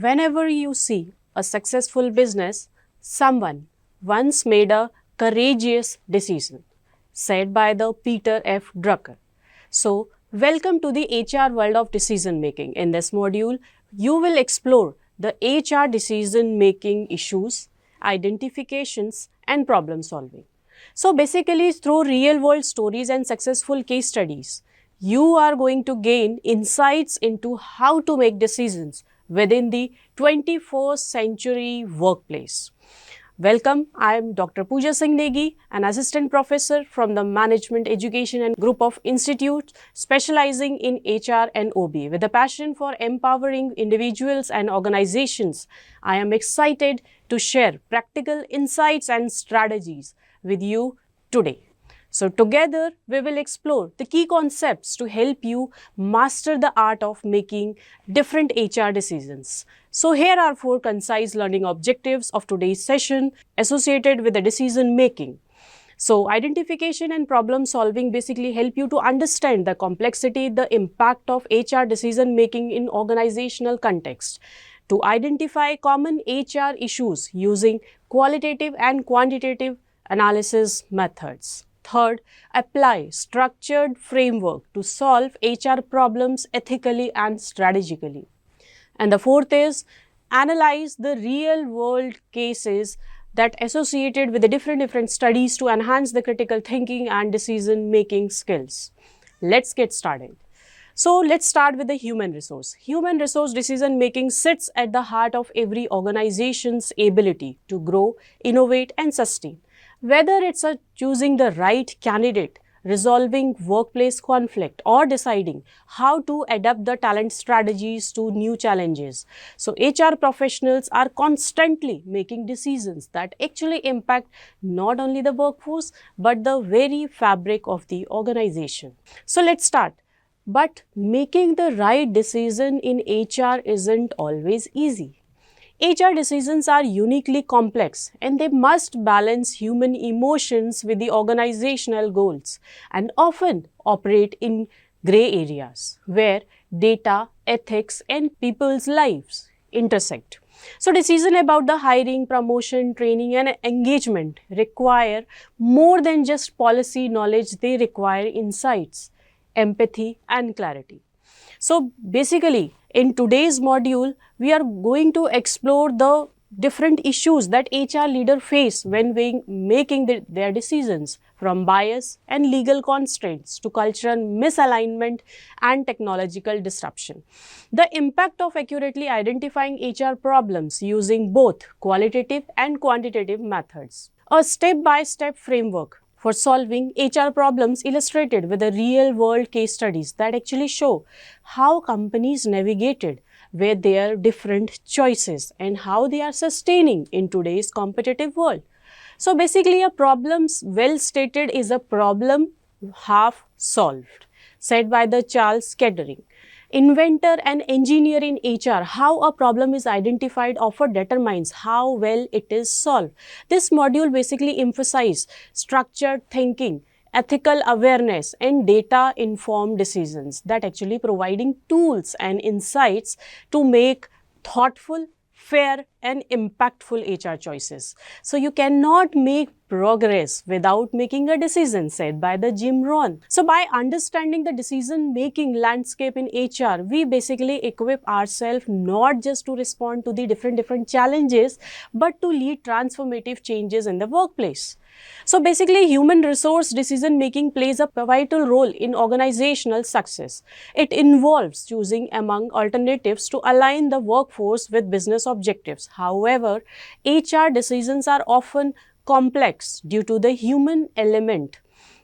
Whenever you see a successful business, someone once made a courageous decision, said by the Peter F. Drucker. So, welcome to the HR world of decision making. In this module, you will explore the HR decision making issues, identifications, and problem solving. So, basically, through real world stories and successful case studies, you are going to gain insights into how to make decisions within the 21st century workplace. Welcome, I am Dr. Pooja Singh Negi, an assistant professor from the Management Education and Group of Institutes specializing in HR and OB. With a passion for empowering individuals and organizations, I am excited to share practical insights and strategies with you today. So together we will explore the key concepts to help you master the art of making different HR decisions. So here are 4 concise learning objectives of today's session associated with the decision making. So identification and problem solving basically help you to understand the complexity, the impact of HR decision making in organizational context, to identify common HR issues using qualitative and quantitative analysis methods. Third, apply structured framework to solve HR problems ethically and strategically. And the fourth is analyze the real world cases that associated with the different studies to enhance the critical thinking and decision making skills. Let's get started. So let's start with the human resource. Human resource decision making sits at the heart of every organization's ability to grow, innovate and sustain. Whether it's choosing the right candidate, resolving workplace conflict or deciding how to adapt the talent strategies to new challenges. So HR professionals are constantly making decisions that actually impact not only the workforce but the very fabric of the organization. So let's start. But making the right decision in HR isn't always easy. HR decisions are uniquely complex and they must balance human emotions with the organizational goals and often operate in gray areas where data, ethics and people's lives intersect. So decisions about the hiring, promotion, training and engagement require more than just policy knowledge, they require insights, empathy and clarity. So basically, in today's module, we are going to explore the different issues that HR leaders face when making their decisions, from bias and legal constraints to cultural misalignment and technological disruption. The impact of accurately identifying HR problems using both qualitative and quantitative methods. A step-by-step framework for solving HR problems illustrated with the real-world case studies that actually show how companies navigated with their different choices and how they are sustaining in today's competitive world. So basically, a problem well stated is a problem half solved, said by the Charles Kettering. Inventor and engineer in HR, how a problem is identified often determines how well it is solved. This module basically emphasizes structured thinking, ethical awareness and data-informed decisions, that actually providing tools and insights to make thoughtful, fair and impactful HR choices. So you cannot make progress without making a decision, said by the Jim Rohn. So by understanding the decision making landscape in HR, we basically equip ourselves not just to respond to the different challenges, but to lead transformative changes in the workplace. So basically, human resource decision making plays a pivotal role in organizational success. It involves choosing among alternatives to align the workforce with business objectives. However, HR decisions are often complex due to the human element,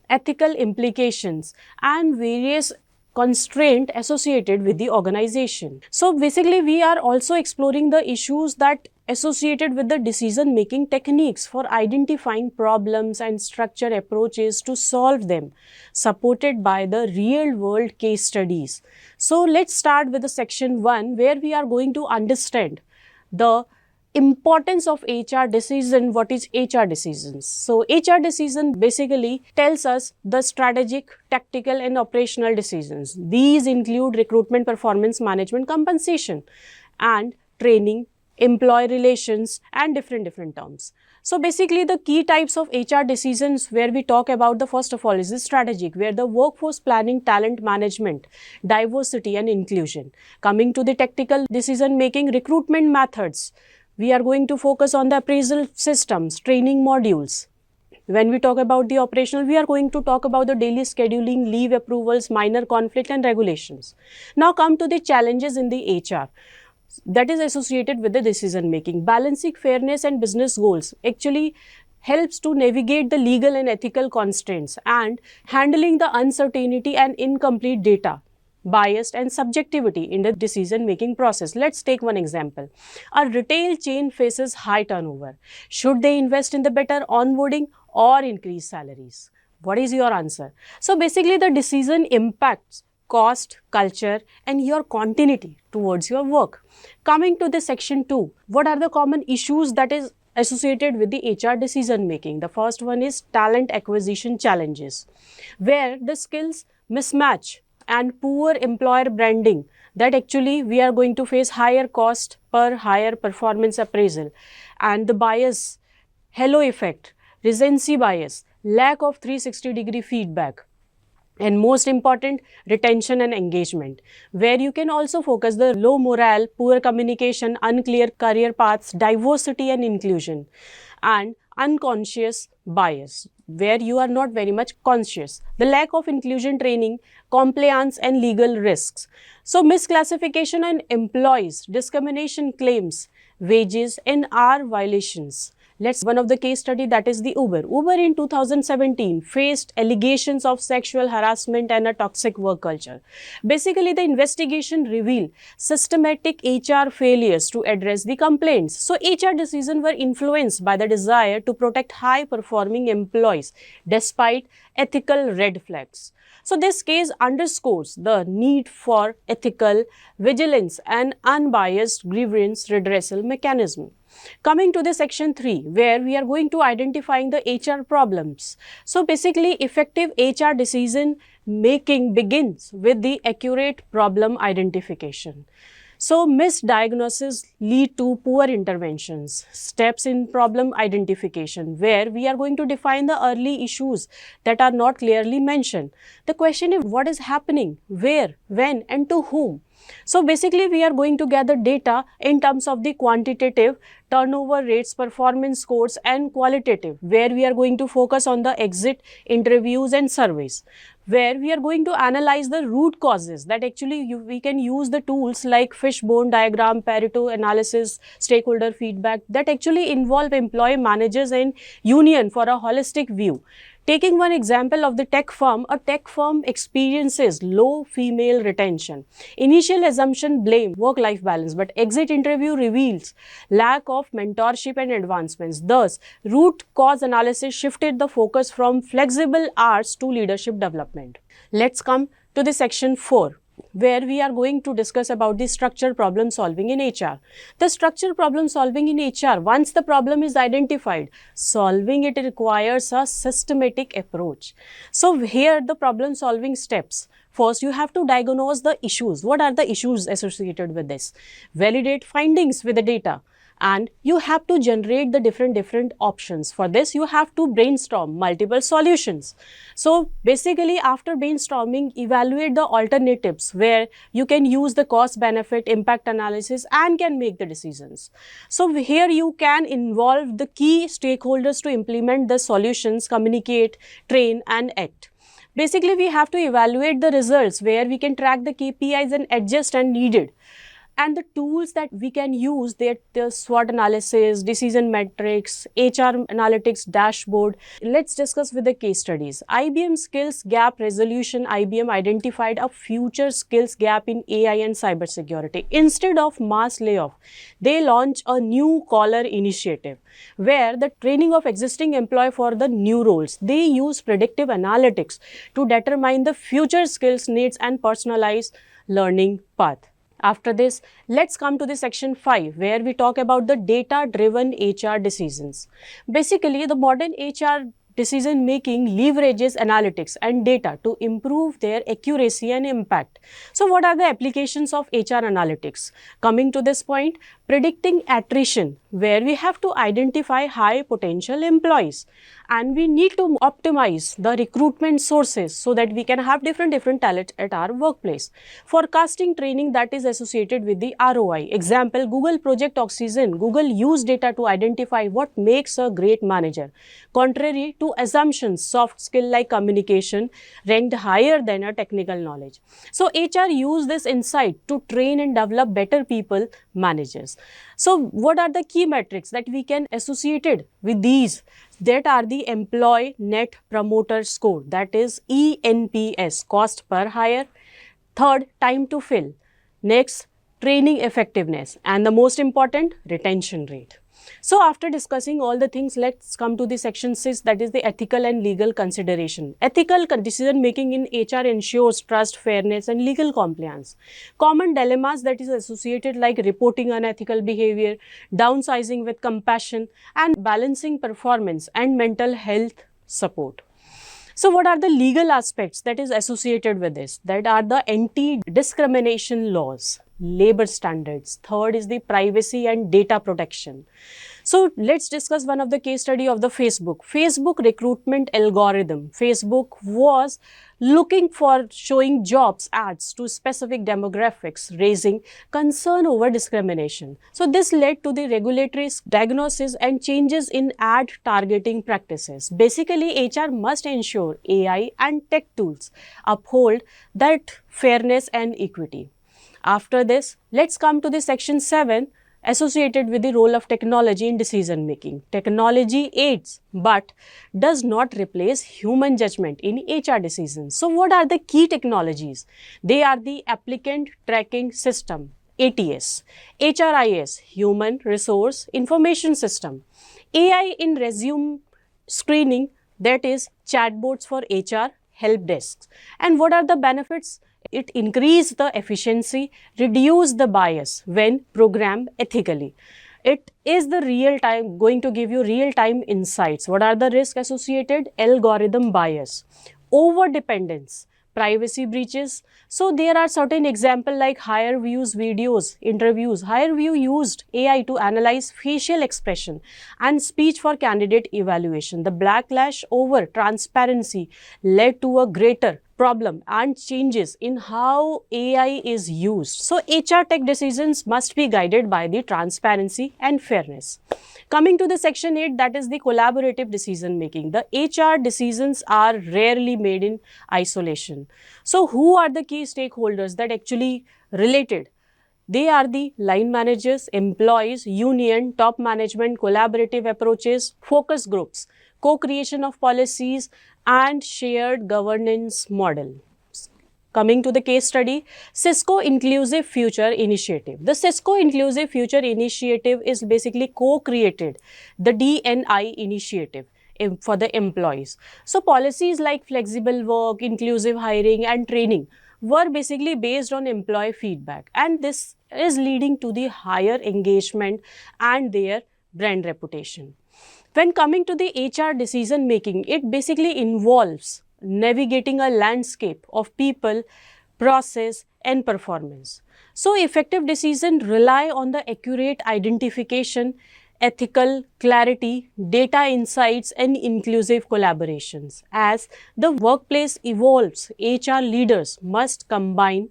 ethical implications and various constraints associated with the organization. So basically, we are also exploring the issues that associated with the decision-making techniques for identifying problems and structured approaches to solve them, supported by the real-world case studies. So let's start with the section 1, where we are going to understand the importance of HR decision. What is HR decisions? So HR decision basically tells us the strategic, tactical and operational decisions. These include recruitment, performance management, compensation and training, employee relations, and different terms. So basically the key types of HR decisions where we talk about, the first of all is the strategic, where the workforce planning, talent management, diversity and inclusion. Coming to the tactical decision making, recruitment methods, we are going to focus on the appraisal systems, training modules. When we talk about the operational, we are going to talk about the daily scheduling, leave approvals, minor conflict and regulations. Now come to the challenges in the HR that is associated with the decision making. Balancing fairness and business goals actually helps to navigate the legal and ethical constraints, and handling the uncertainty and incomplete data, bias and subjectivity in the decision making process. Let's take one example. A retail chain faces high turnover. Should they invest in the better onboarding or increase salaries? What is your answer? So basically the decision impacts cost, culture and your continuity towards your work. Coming to the section 2, what are the common issues that is associated with the HR decision making? The first one is talent acquisition challenges, where the skills mismatch and poor employer branding, that actually we are going to face higher cost per higher performance appraisal, and the bias, halo effect, recency bias, lack of 360-degree feedback, and most important, retention and engagement, where you can also focus the low morale, poor communication, unclear career paths, diversity and inclusion, and unconscious bias, where you are not very much conscious, the lack of inclusion training, compliance and legal risks. So misclassification and employees, discrimination claims, wages and hour violations. Let's one of the case study, that is the Uber. Uber in 2017 faced allegations of sexual harassment and a toxic work culture. Basically, the investigation revealed systematic HR failures to address the complaints. So HR decisions were influenced by the desire to protect high-performing employees despite ethical red flags. So this case underscores the need for ethical vigilance and unbiased grievance redressal mechanism. Coming to the section 3, where we are going to identifying the HR problems. So basically effective HR decision making begins with the accurate problem identification. So misdiagnosis lead to poor interventions. Steps in problem identification, where we are going to define the early issues that are not clearly mentioned. The question is what is happening, where, when and to whom. So basically we are going to gather data in terms of the quantitative, turnover rates, performance scores and qualitative, where we are going to focus on the exit interviews and surveys, where we are going to analyze the root causes, that actually we can use the tools like fishbone diagram, Pareto analysis, stakeholder feedback, that actually involve employee managers and union for a holistic view. Taking one example of the tech firm, a tech firm experiences low female retention. Initial assumption blame work-life balance, but exit interview reveals lack of mentorship and advancements. Thus, root cause analysis shifted the focus from flexible hours to leadership development. Let's come to the section 4, where we are going to discuss about the structural problem solving in HR. The structural problem solving in HR, once the problem is identified, solving it requires a systematic approach. So here the problem solving steps. First, you have to diagnose the issues. What are the issues associated with this? Validate findings with the data. And you have to generate the different options. For this, you have to brainstorm multiple solutions. So basically, after brainstorming, evaluate the alternatives where you can use the cost benefit impact analysis and can make the decisions. So here you can involve the key stakeholders to implement the solutions, communicate, train and act. Basically, we have to evaluate the results where we can track the KPIs and adjust and needed. And the tools that we can use, that the SWOT analysis, decision metrics, HR analytics dashboard. Let's discuss with the case studies. IBM skills gap resolution. IBM identified a future skills gap in AI and cybersecurity. Instead of mass layoff, they launched a new collar initiative where the training of existing employee for the new roles. They use predictive analytics to determine the future skills needs and personalized learning path. After this, let's come to the section 5, where we talk about the data-driven HR decisions. Basically, the modern HR decision making leverages analytics and data to improve their accuracy and impact. So what are the applications of HR analytics? Coming to this point, predicting attrition, where we have to identify high potential employees, and we need to optimize the recruitment sources so that we can have different talent at our workplace. Forecasting training that is associated with the ROI. Example, Google Project Oxygen. Google use data to identify what makes a great manager. Contrary to assumptions, soft skill like communication ranked higher than a technical knowledge. So HR use this insight to train and develop better people managers. So what are the key metrics that we can associated with these? That are the Employee Net Promoter Score, that is ENPS, cost per hire. Third, time to fill. Next, training effectiveness. And the most important, retention rate. So after discussing all the things, let's come to the section 6, that is the ethical and legal consideration. Ethical decision making in HR ensures trust, fairness and legal compliance. Common dilemmas that is associated like reporting unethical behavior, downsizing with compassion, and balancing performance and mental health support. So what are the legal aspects that is associated with this? That are the anti-discrimination laws, labor standards. Third is the privacy and data protection. So let's discuss one of the case study of the Facebook. Facebook recruitment algorithm. Facebook was looking for showing jobs ads to specific demographics, raising concern over discrimination. So this led to the regulatory diagnosis and changes in ad targeting practices. Basically, HR must ensure AI and tech tools uphold that fairness and equity. After this, let's come to the section 7, associated with the role of technology in decision making. Technology aids but does not replace human judgment in HR decisions. So what are the key technologies? They are the Applicant Tracking System, ATS, HRIS, Human Resource Information System, AI in resume screening, that is chatbots for HR, help desks. And what are the benefits? It increase the efficiency, reduce the bias when programmed ethically. It is the real time, going to give you real time insights. What are the risks associated? Algorithm bias, over dependence, privacy breaches. So there are certain examples like HireVue's videos, interviews. HireVue used AI to analyze facial expression and speech for candidate evaluation. The backlash over transparency led to a greater problem and changes in how AI is used. So HR tech decisions must be guided by the transparency and fairness. Coming to the section 8, that is the collaborative decision making. The HR decisions are rarely made in isolation. So who are the key stakeholders that actually related? They are the line managers, employees, union, top management, collaborative approaches, focus groups, co-creation of policies, and shared governance model. Coming to the case study, Cisco Inclusive Future Initiative. The Cisco Inclusive Future Initiative is basically co-created the DNI initiative for the employees. So policies like flexible work, inclusive hiring and training were basically based on employee feedback, and this is leading to the higher engagement and their brand reputation. When coming to the HR decision making, it basically involves navigating a landscape of people, process and performance. So effective decisions rely on the accurate identification, ethical clarity, data insights and inclusive collaborations. As the workplace evolves, HR leaders must combine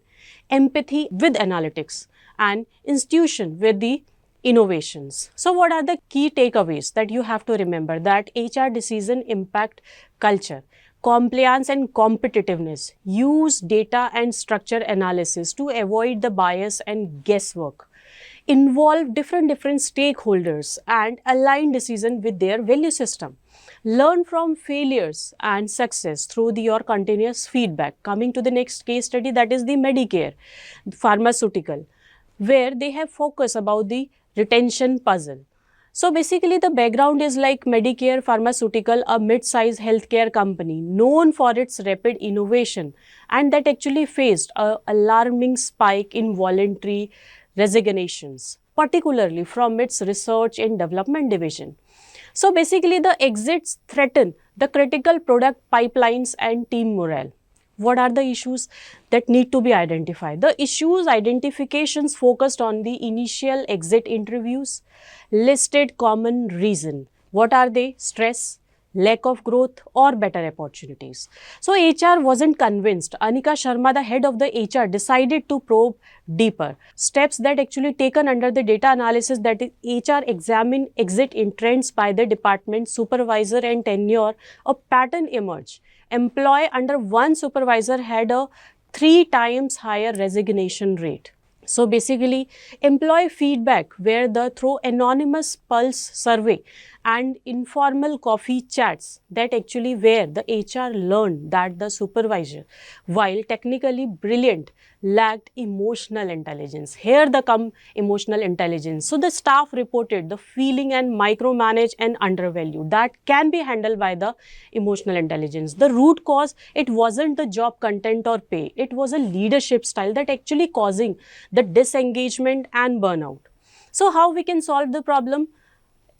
empathy with analytics and institution with the innovations. So what are the key takeaways that you have to remember? That HR decision impact culture, compliance and competitiveness, use data and structure analysis to avoid the bias and guesswork, involve different stakeholders and align decision with their value system. Learn from failures and success through your continuous feedback. Coming to the next case study, that is the Medicare pharmaceutical, where they have focused about the retention puzzle. So basically the background is like Medicare Pharmaceutical, a mid-sized healthcare company known for its rapid innovation, and that actually faced an alarming spike in voluntary resignations, particularly from its research and development division. So basically the exits threaten the critical product pipelines and team morale. What are the issues that need to be identified? The issues identifications focused on the initial exit interviews, listed common reason. What are they? Stress, lack of growth, or better opportunities. So HR wasn't convinced. Anika Sharma, the head of the HR, decided to probe deeper. Steps that actually taken under the data analysis, that is HR examined exit in trends by the department, supervisor and tenure. A pattern emerged. Employee under one supervisor had a 3 times higher resignation rate. So basically, employee feedback where the through anonymous pulse survey and informal coffee chats, that actually where the HR learned that the supervisor, while technically brilliant, lacked emotional intelligence. Here the come emotional intelligence. So the staff reported the feeling and micromanage and undervalue that can be handled by the emotional intelligence. The root cause, it wasn't the job content or pay. It was a leadership style that actually causing the disengagement and burnout. So how we can solve the problem?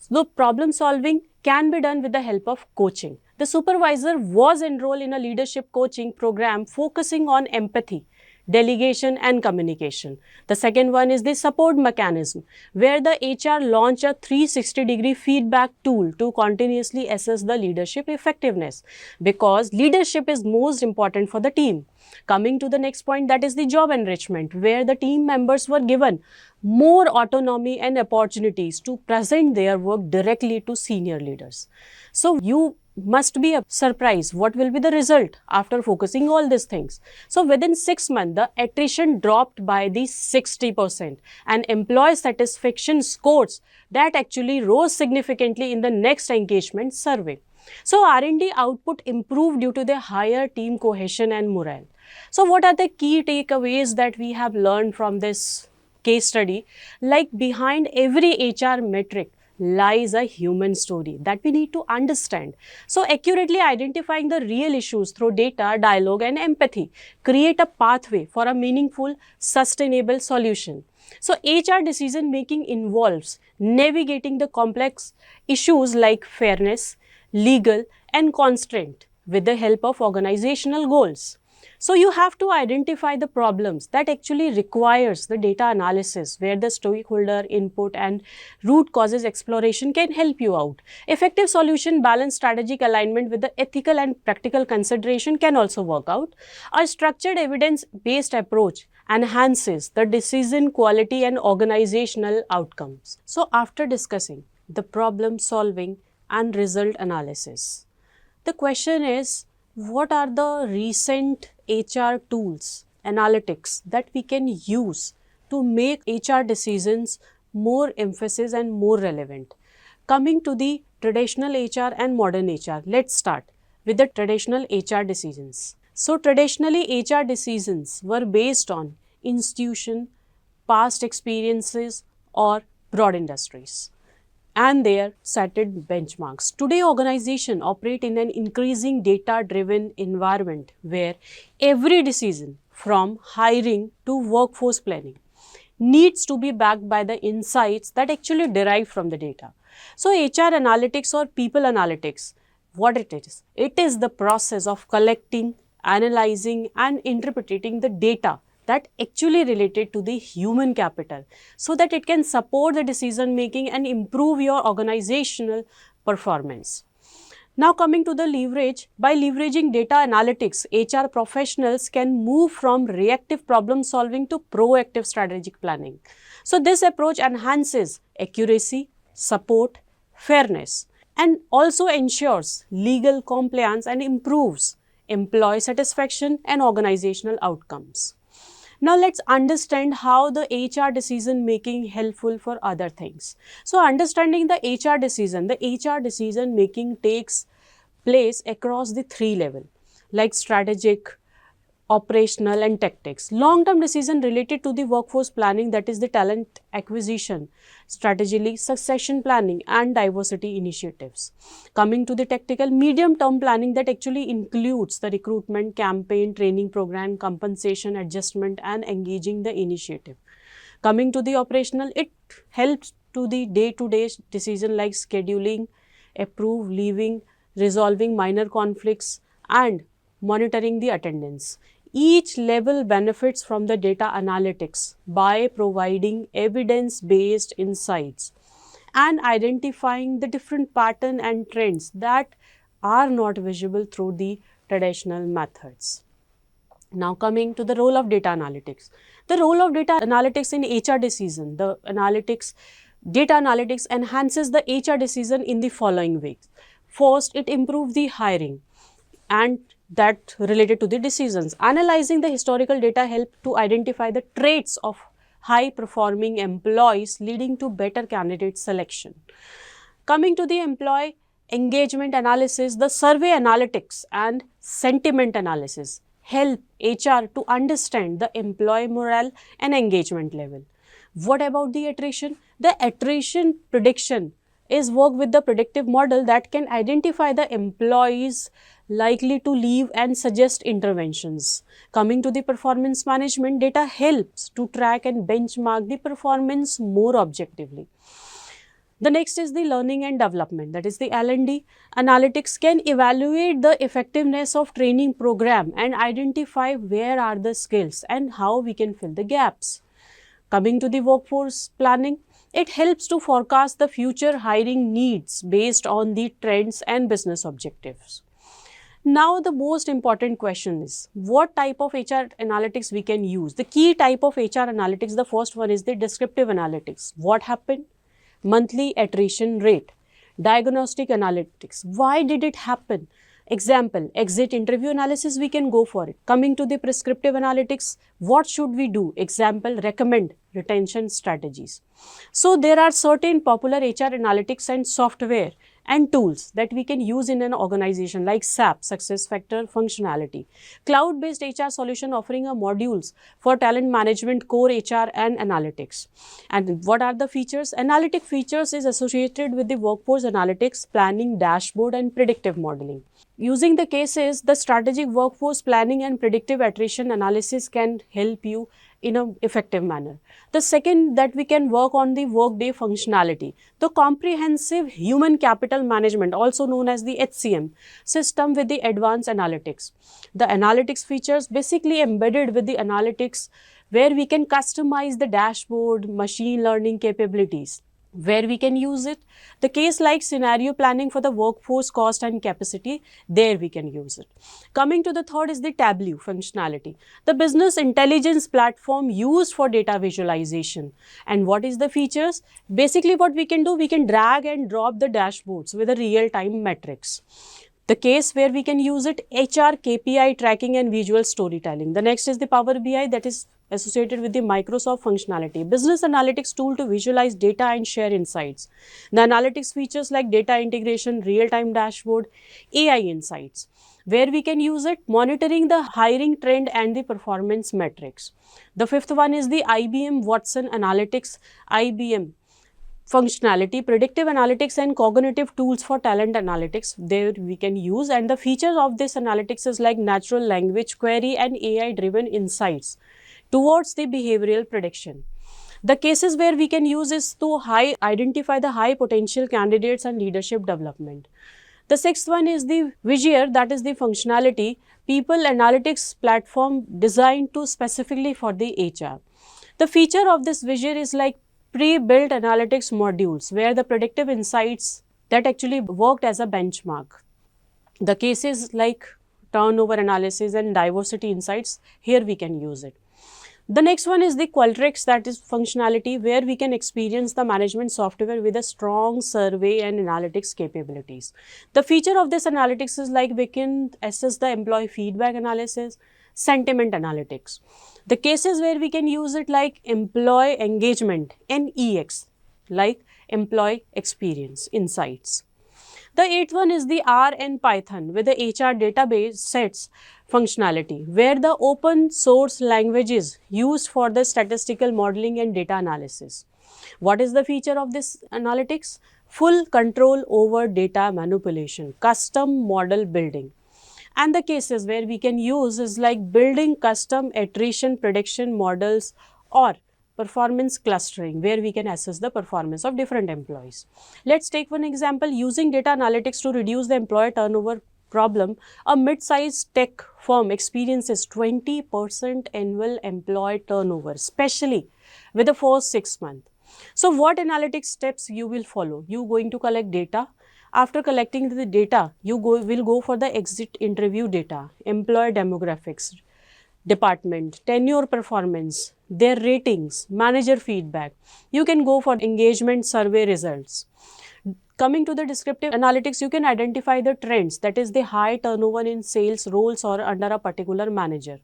The problem solving can be done with the help of coaching. The supervisor was enrolled in a leadership coaching program focusing on empathy, delegation and communication. The second one is the support mechanism, where the HR launched a 360-degree feedback tool to continuously assess the leadership effectiveness, because leadership is most important for the team. Coming to the next point, that is the job enrichment, where the team members were given more autonomy and opportunities to present their work directly to senior leaders. So you must be surprised what will be the result after focusing all these things. So within 6 months, the attrition dropped by the 60% and employee satisfaction scores that actually rose significantly in the next engagement survey. So R&D output improved due to the higher team cohesion and morale. So what are the key takeaways that we have learned from this case study? Like behind every HR metric lies a human story that we need to understand. So accurately identifying the real issues through data, dialogue and empathy create a pathway for a meaningful, sustainable solution. So HR decision making involves navigating the complex issues like fairness, legal and constraint with the help of organizational goals. So you have to identify the problems that actually requires the data analysis, where the stakeholder input and root causes exploration can help you out. Effective solution balance strategic alignment with the ethical and practical consideration can also work out. A structured evidence-based approach enhances the decision quality and organizational outcomes. So after discussing the problem solving and result analysis, the question is, what are the recent HR tools, analytics that we can use to make HR decisions more emphasis and more relevant? Coming to the traditional HR and modern HR, let's start with the traditional HR decisions. So traditionally HR decisions were based on institution, past experiences or broad industries and their set benchmarks. Today, organizations operate in an increasing data-driven environment where every decision from hiring to workforce planning needs to be backed by the insights that actually derive from the data. So HR analytics or people analytics, what it is? It is the process of collecting, analyzing and interpreting the data that actually related to the human capital so that it can support the decision making and improve your organizational performance. Now coming to the leverage, by leveraging data analytics, HR professionals can move from reactive problem solving to proactive strategic planning. So this approach enhances accuracy, support, fairness and also ensures legal compliance and improves employee satisfaction and organizational outcomes. Now let's understand how the HR decision making helpful for other things. So understanding the HR decision making takes place across the 3 levels like strategic, operational and tactics. Long-term decision related to the workforce planning, that is the talent acquisition, strategically succession planning and diversity initiatives. Coming to the tactical, medium-term planning that actually includes the recruitment, campaign, training program, compensation, adjustment and engaging the initiative. Coming to the operational, it helps to the day-to-day decision like scheduling, approve, leaving, resolving minor conflicts and monitoring the attendance. Each level benefits from the data analytics by providing evidence-based insights and identifying the different pattern and trends that are not visible through the traditional methods. Now coming to the role of data analytics. The role of data analytics in HR decision. Data analytics enhances the HR decision in the following ways. First, it improves the hiring and that related to the decisions. Analyzing the historical data help to identify the traits of high performing employees leading to better candidate selection. Coming to the employee engagement analysis, the survey analytics and sentiment analysis help HR to understand the employee morale and engagement level. What about the attrition? The attrition prediction is work with the predictive model that can identify the employees likely to leave and suggest interventions. Coming to the performance management, data helps to track and benchmark the performance more objectively. The next is the learning and development, that is the L&D. Analytics can evaluate the effectiveness of training program and identify where are the skills and how we can fill the gaps. Coming to the workforce planning, it helps to forecast the future hiring needs based on the trends and business objectives. Now the most important question is, what type of HR analytics we can use? The key type of HR analytics, the first one is the descriptive analytics. What happened? Monthly attrition rate. Diagnostic analytics. Why did it happen? Example, exit interview analysis, we can go for it. Coming to the prescriptive analytics, what should we do? Example, recommend retention strategies. So there are certain popular HR analytics and software and tools that we can use in an organization like SAP, SuccessFactors functionality. Cloud-based HR solution offering a modules for talent management, core HR and analytics. And what are the features? Analytic features is associated with the workforce analytics, planning, dashboard and predictive modeling. Using the cases, the strategic workforce planning and predictive attrition analysis can help you in an effective manner. The second, that we can work on the workday functionality. The comprehensive human capital management, also known as the HCM system with the advanced analytics. The analytics features basically embedded with the analytics where we can customize the dashboard, machine learning capabilities. Where we can use it, the case like scenario planning for the workforce cost and capacity, there we can use it. Coming to the third is the Tableau functionality, the business intelligence platform used for data visualization. And what is the features? Basically what we can do, we can drag and drop the dashboards with a real-time metrics. The case where we can use it, HR, KPI tracking and visual storytelling. The next is the Power BI, that is associated with the Microsoft functionality, business analytics tool to visualize data and share insights. The analytics features like data integration, real-time dashboard, AI insights. Where we can use it, monitoring the hiring trend and the performance metrics. The fifth one is the IBM Watson Analytics, IBM functionality, predictive analytics and cognitive tools for talent analytics, there we can use. And the features of this analytics is like natural language query and AI driven insights towards the behavioral prediction. The cases where we can use is to identify the high potential candidates and leadership development. The sixth one is the Vizier, that is the functionality, people analytics platform designed to specifically for the HR. The feature of this Vizier is like pre-built analytics modules where the predictive insights that actually worked as a benchmark. The cases like turnover analysis and diversity insights, here we can use it. The next one is the Qualtrics, that is functionality where we can experience the management software with a strong survey and analytics capabilities. The feature of this analytics is like we can assess the employee feedback analysis, sentiment analytics. The cases where we can use it like employee engagement, NEX, like employee experience insights. The eighth one is the R and Python with the HR database sets functionality, where the open source languages used for the statistical modeling and data analysis. What is the feature of this analytics? Full control over data manipulation, custom model building. And the cases where we can use is like building custom attrition prediction models or performance clustering, where we can assess the performance of different employees. Let's take one example, using data analytics to reduce the employee turnover problem, a mid-sized tech firm experiences 20% annual employee turnover, especially with the first 6 months. So what analytics steps you will follow? You going to collect data. After collecting the data, you will go for the exit interview data, employer demographics, department, tenure performance, their ratings, manager feedback. You can go for engagement survey results. Coming to the descriptive analytics, you can identify the trends, that is the high turnover in sales roles or under a particular manager.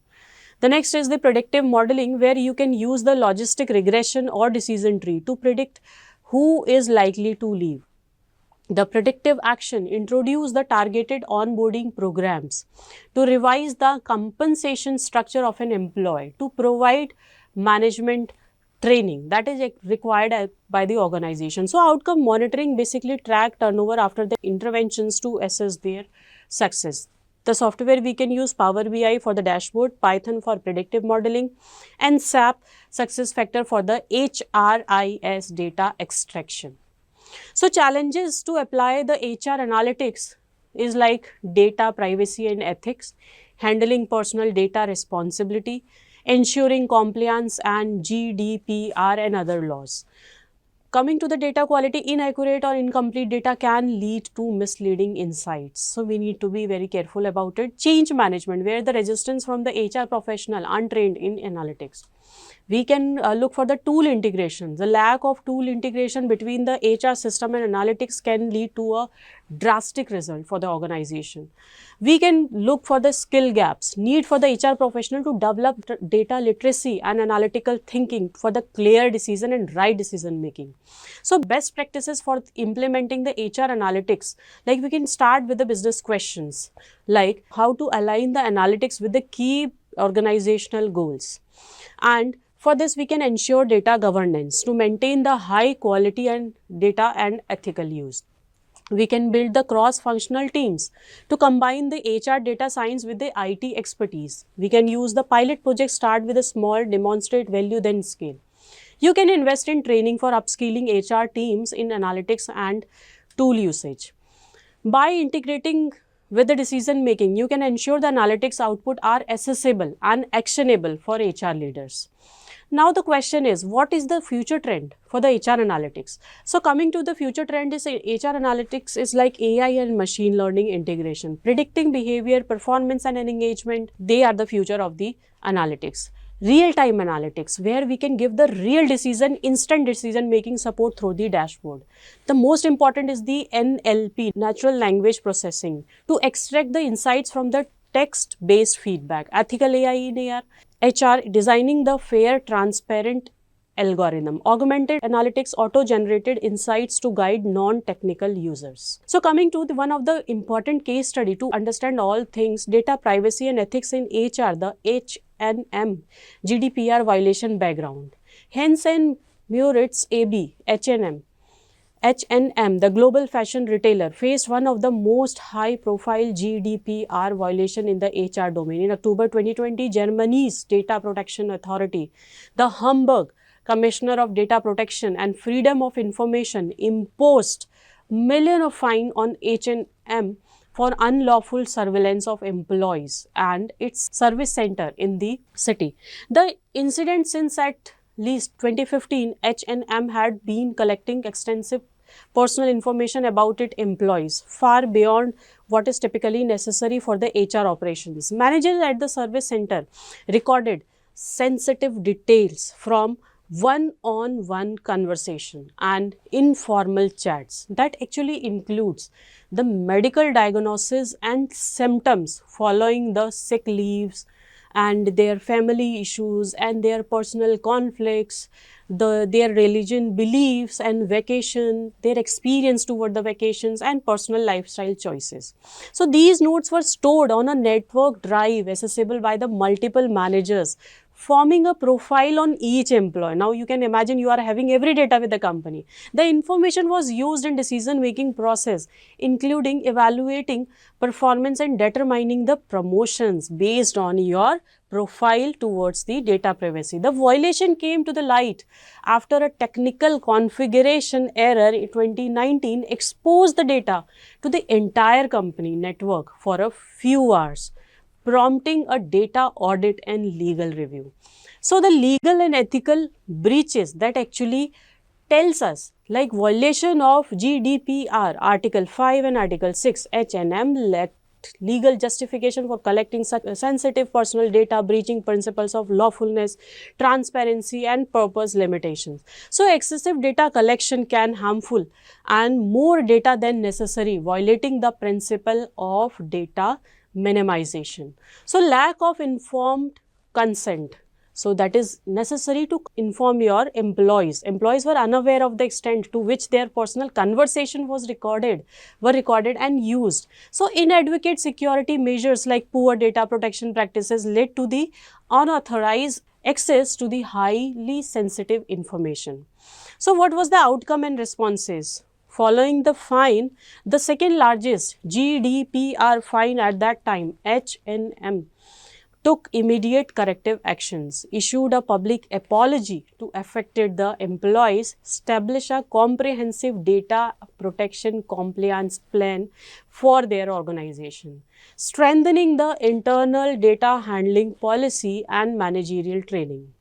The next is the predictive modeling, where you can use the logistic regression or decision tree to predict who is likely to leave. The predictive action introduce the targeted onboarding programs to revise the compensation structure of an employee, to provide management training that is required by the organization. So outcome monitoring basically track turnover after the interventions to assess their success. The software we can use Power BI for the dashboard, Python for predictive modeling, and SAP SuccessFactors for the HRIS data extraction. So challenges to apply the HR analytics is like data privacy and ethics, handling personal data responsibility, ensuring compliance and GDPR and other laws. Coming to the data quality, inaccurate or incomplete data can lead to misleading insights. So we need to be very careful about it. Change management, where the resistance from the HR professional untrained in analytics. We can look for the tool integration. The lack of tool integration between the HR system and analytics can lead to a drastic result for the organization. We can look for the skill gaps, need for the HR professional to develop data literacy and analytical thinking for the clear decision and right decision making. So best practices for implementing the HR analytics, like we can start with the business questions, like how to align the analytics with the key organizational goals. And for this, we can ensure data governance to maintain the high quality and data and ethical use. We can build the cross-functional teams to combine the HR data science with the IT expertise. We can use the pilot project, start with a small, demonstrate value, then scale. You can invest in training for upskilling HR teams in analytics and tool usage. By integrating with the decision making, you can ensure the analytics output are accessible and actionable for HR leaders. Now the question is, what is the future trend for the HR analytics? So coming to the future trend is HR analytics is like AI and machine learning integration, predicting behavior, performance and engagement. They are the future of the analytics. Real-time analytics, where we can give the real decision, instant decision making support through the dashboard. The most important is the NLP, natural language processing, to extract the insights from the text-based feedback. Ethical AI in AR, HR, designing the fair, transparent algorithm. Augmented analytics, auto-generated insights to guide non-technical users. So coming to one of the important case study to understand all things data privacy and ethics in HR, the H&M GDPR violation background. Hence and Muritz AB, H&M, the global fashion retailer, faced one of the most high-profile GDPR violation in the HR domain. In October 2020, Germany's Data Protection Authority, the Hamburg Commissioner of Data Protection and Freedom of Information, imposed million of fine on H&M for unlawful surveillance of employees and its service center in the city. The incident, since at least 2015, H&M had been collecting extensive personal information about its employees, far beyond what is typically necessary for the HR operations. Managers at the service center recorded sensitive details from one-on-one conversation and informal chats that actually includes the medical diagnosis and symptoms following the sick leaves and their family issues and their personal conflicts, their religion beliefs and vacation, their experience toward the vacations and personal lifestyle choices. So these notes were stored on a network drive accessible by the multiple managers forming a profile on each employee. Now you can imagine you are having every data with the company. The information was used in decision making process, including evaluating performance and determining the promotions based on your profile towards the data privacy. The violation came to the light after a technical configuration error in 2019 exposed the data to the entire company network for a few hours, prompting a data audit and legal review. So the legal and ethical breaches that actually tells us, like violation of GDPR, Article 5 and Article 6, H&M lacked legal justification for collecting such sensitive personal data, breaching principles of lawfulness, transparency and purpose limitations. So excessive data collection can harmful and more data than necessary, violating the principle of data minimization. So lack of informed consent. So that is necessary to inform your employees. Employees were unaware of the extent to which their personal conversation were recorded and used. So inadequate security measures like poor data protection practices led to the unauthorized access to the highly sensitive information. So what was the outcome and responses? Following the fine, the second largest GDPR fine at that time, H&M, took immediate corrective actions, issued a public apology to affected the employees, established a comprehensive data protection compliance plan for their organization, strengthening the internal data handling policy and managerial training.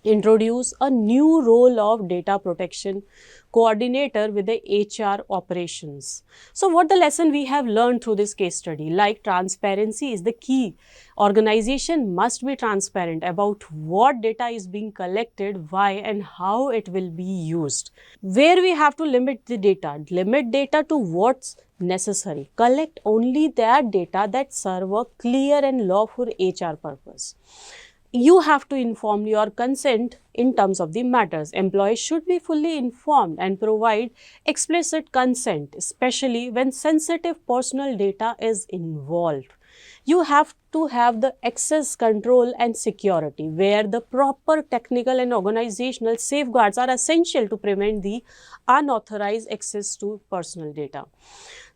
Introduce a new role of data protection coordinator with the HR operations. So what the lesson we have learned through this case study? Like transparency is the key. Organization must be transparent about what data is being collected, why and how it will be used. Where we have to limit the data? Limit data to what's necessary. Collect only that data that serve a clear and lawful HR purpose. You have to inform your consent in terms of the matters. Employees should be fully informed and provide explicit consent, especially when sensitive personal data is involved. You have to have the access control and security, where the proper technical and organizational safeguards are essential to prevent the unauthorized access to personal data.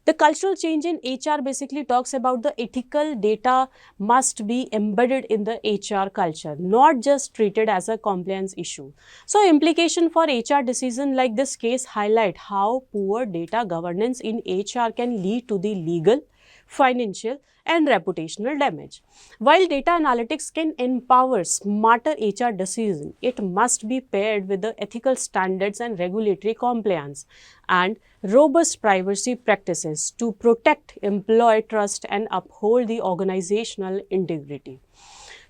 The cultural change in HR basically talks about the ethical data must be embedded in the HR culture, not just treated as a compliance issue. So implication for HR decision like this case highlight how poor data governance in HR can lead to the legal, financial and reputational damage. While data analytics can empower smarter HR decisions, it must be paired with the ethical standards and regulatory compliance and robust privacy practices to protect employee trust and uphold the organizational integrity.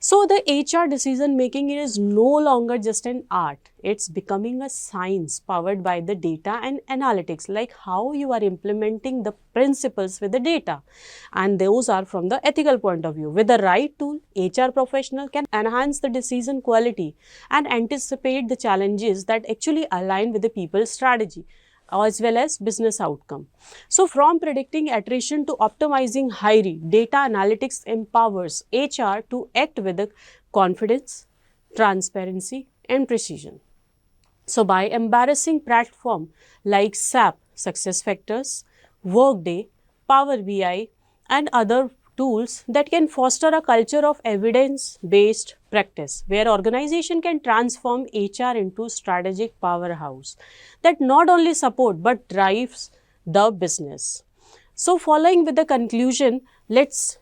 So the HR decision making is no longer just an art. It's becoming a science powered by the data and analytics, like how you are implementing the principles with the data. And those are from the ethical point of view. With the right tool, HR professional can enhance the decision quality and anticipate the challenges that actually align with the people's strategy as well as business outcome. So from predicting attrition to optimizing hiring, data analytics empowers HR to act with confidence, transparency and precision. So by embarrassing platform like SAP, SuccessFactors, Workday, Power BI and other tools that can foster a culture of evidence-based practice where organization can transform HR into strategic powerhouse that not only support but drives the business. So following with the conclusion, let's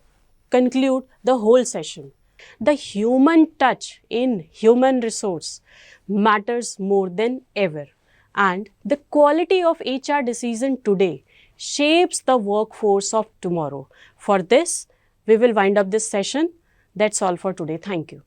conclude the whole session. The human touch in human resource matters more than ever, and the quality of HR decision today shapes the workforce of tomorrow. For this, we will wind up this session. That's all for today. Thank you.